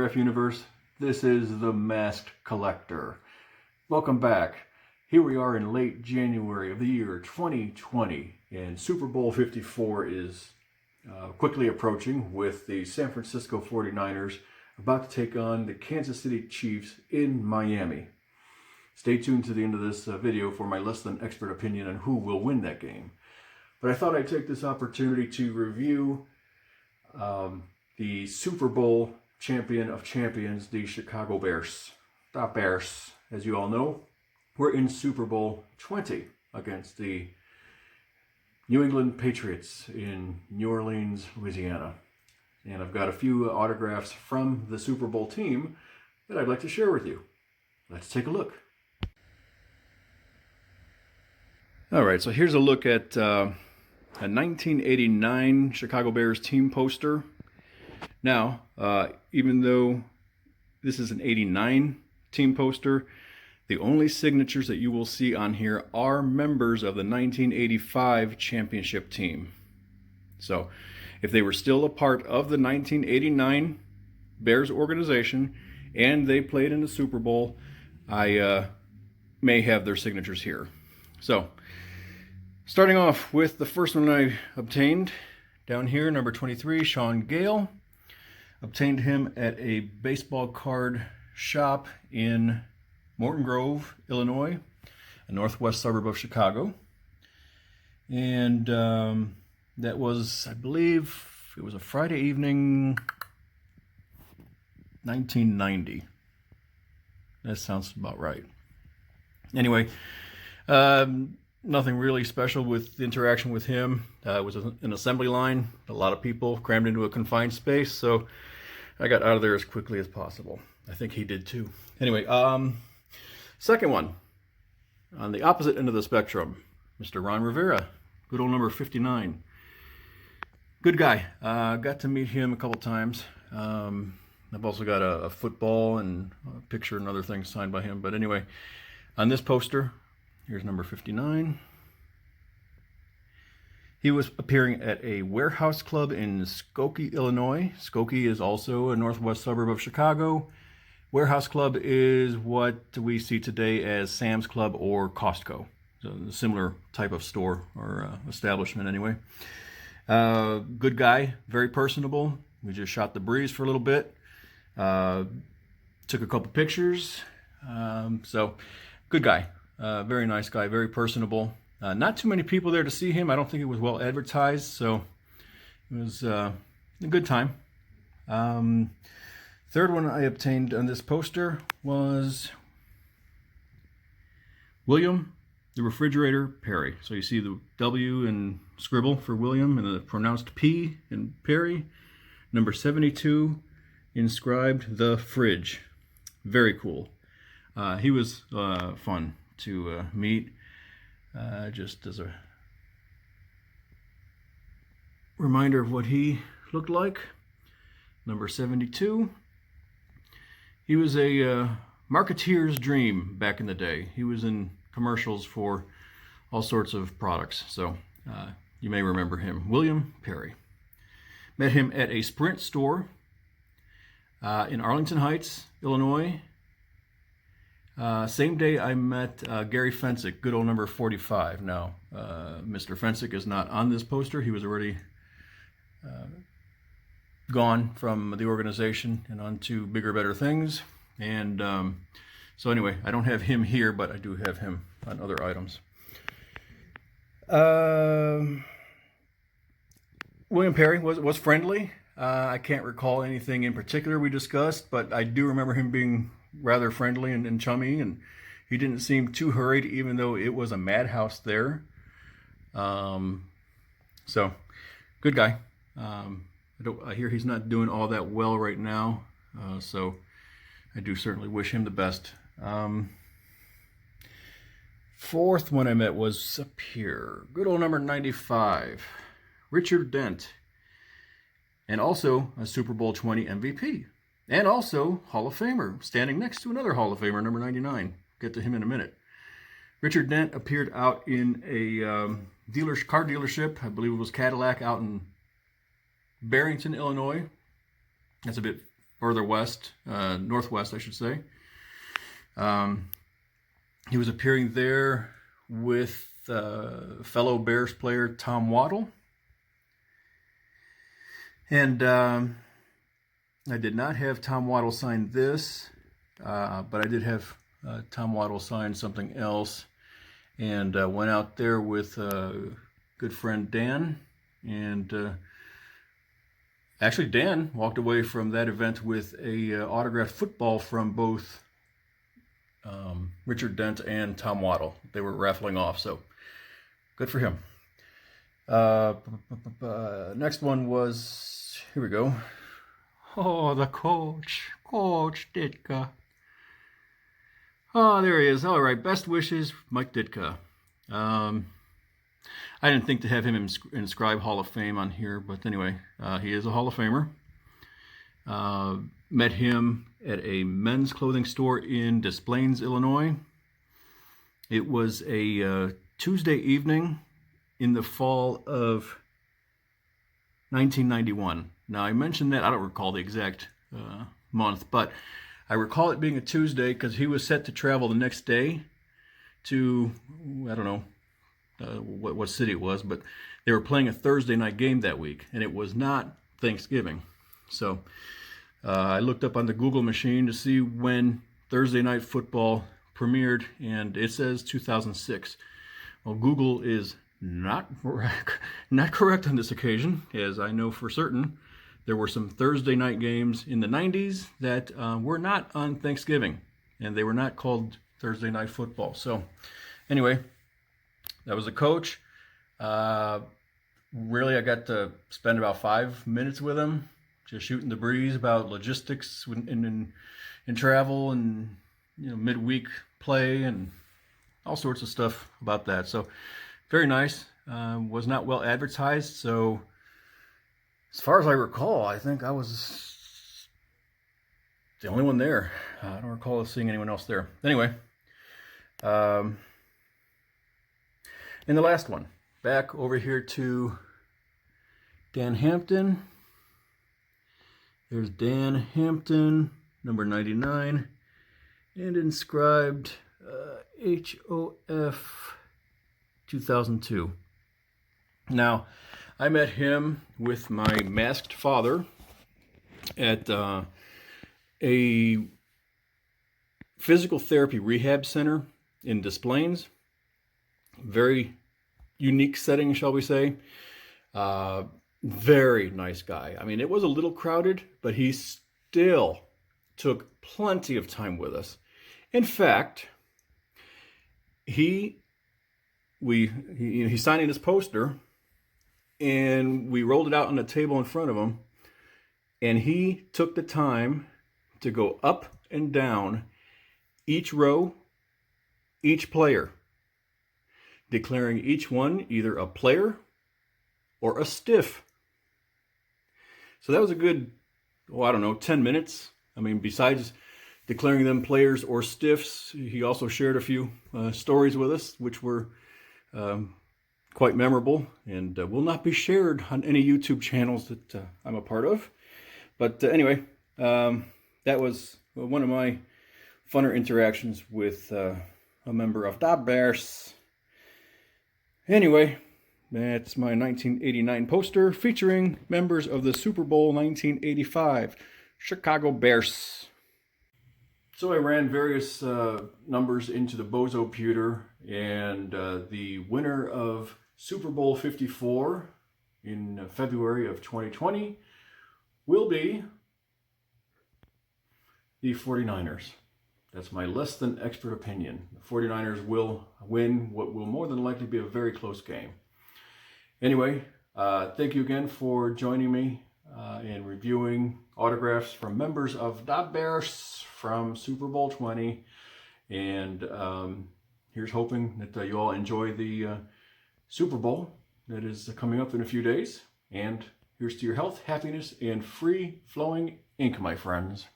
autograph universe. This is the Masked Collector. Welcome back. Here we are in late January of the year 2020, and Super Bowl 54 is quickly approaching, with the San Francisco 49ers about to take on the Kansas City Chiefs in Miami. Stay tuned to the end of this video for my less than expert opinion on who will win that game. But I thought I'd take this opportunity to review the Super Bowl champion of champions, the Chicago Bears. The Bears, as you all know, were in Super Bowl 20 against the New England Patriots in New Orleans, Louisiana. And I've got a few autographs from the Super Bowl team that I'd like to share with you. Let's take a look. All right, so here's a look at a 1989 Chicago Bears team poster. Now, even though this is an 89 team poster, the only signatures that you will see on here are members of the 1985 championship team. So, if they were still a part of the 1989 Bears organization and they played in the Super Bowl, I may have their signatures here. So, starting off with the first one I obtained, down here, number 23, Sean Gale. Obtained him at a baseball card shop in Morton Grove, Illinois, a northwest suburb of Chicago. And that was, I believe, it was a Friday evening, 1990. That sounds about right. Anyway, nothing really special with the interaction with him. It was an assembly line, a lot of people crammed into a confined space, so I got out of there as quickly as possible. I think he did too. Anyway, second one, on the opposite end of the spectrum, Mr. Ron Rivera, good old number 59. Good guy. Got to meet him a couple times. I've also got a football and a picture and other things signed by him. But anyway, on this poster, here's number 59. He was appearing at a warehouse club in Skokie, Illinois. Skokie is also a northwest suburb of Chicago. Warehouse club is what we see today as Sam's Club or Costco. So a similar type of store or establishment anyway. Good guy, very personable. We just shot the breeze for a little bit. Took a couple pictures. So good guy. Very nice guy, very personable. Not too many people there to see him. I don't think it was well advertised, so it was a good time. Third one I obtained on this poster was William the Refrigerator Perry. So you see the W and scribble for William and the pronounced P in Perry. Number 72, inscribed the fridge. Very cool. He was fun to meet. Just as a reminder of what he looked like. Number 72. He was a marketeer's dream back in the day. He was in commercials for all sorts of products, so you may remember him. William Perry. Met him at a Sprint store in Arlington Heights, Illinois. Same day I met Gary Fensick, good old number 45. Now, Mr. Fensick is not on this poster. He was already gone from the organization and on to bigger, better things. And so anyway, I don't have him here, but I do have him on other items. William Perry was friendly. I can't recall anything in particular we discussed, but I do remember him being rather friendly and chummy, and he didn't seem too hurried, even though it was a madhouse there. So, good guy. I hear he's not doing all that well right now, so I do certainly wish him the best. Fourth one I met was up here. Good old number 95, Richard Dent, and also a Super Bowl 20 MVP. And also Hall of Famer, standing next to another Hall of Famer, number 99. Get to him in a minute. Richard Dent appeared out in a car dealership. I believe it was Cadillac out in Barrington, Illinois. That's a bit further west, northwest, I should say. He was appearing there with fellow Bears player Tom Waddle. And I did not have Tom Waddle sign this, but I did have Tom Waddle sign something else. And went out there with good friend Dan. And actually, Dan walked away from that event with a autographed football from both Richard Dent and Tom Waddle. They were raffling off, so good for him. Next one was, here we go. Oh, the Coach Ditka. Oh, there he is. All right, best wishes, Mike Ditka. I didn't think to have him inscribe Hall of Fame on here, but anyway, he is a Hall of Famer. Met him at a men's clothing store in Des Plaines, Illinois. It was a Tuesday evening in the fall of 1991. Now, I mentioned that, I don't recall the exact month, but I recall it being a Tuesday because he was set to travel the next day to, I don't know what city it was, but they were playing a Thursday night game that week, and it was not Thanksgiving. So I looked up on the Google machine to see when Thursday Night Football premiered, and it says 2006. Well, Google is not correct on this occasion, as I know for certain there were some Thursday night games in the 90s that were not on Thanksgiving, and they were not called Thursday Night Football. So anyway, that was the Coach. Really, I got to spend about 5 minutes with him, just shooting the breeze about logistics in travel and midweek play and all sorts of stuff about that. So very nice. Was not well advertised, so as far as I recall, I think I was the only one there. I don't recall seeing anyone else there. Anyway, and the last one, back over here to Dan Hampton. There's Dan Hampton, number 99, and inscribed HOF 2002. Now, I met him with my masked father at a physical therapy rehab center in Des Plaines. Very unique setting, shall we say. Very nice guy. I mean, it was a little crowded, but he still took plenty of time with us. In fact, he's signing his poster, and we rolled it out on the table in front of him, and he took the time to go up and down each row, each player, declaring each one either a player or a stiff. So that was a good, 10 minutes. I mean, besides declaring them players or stiffs, he also shared a few stories with us, which were quite memorable and will not be shared on any YouTube channels that I'm a part of. But anyway, that was one of my funner interactions with a member of the Bears. Anyway, that's my 1989 poster featuring members of the Super Bowl 1985 Chicago Bears. So I ran various numbers into the Bozo Pewter, and the winner of Super Bowl 54 in February of 2020 will be the 49ers. That's my less than expert opinion. The 49ers will win what will more than likely be a very close game. Anyway, thank you again for joining me in reviewing autographs from members of the Bears from Super Bowl 20. And here's hoping that you all enjoy the Super Bowl that is coming up in a few days. And here's to your health, happiness, and free-flowing ink, my friends.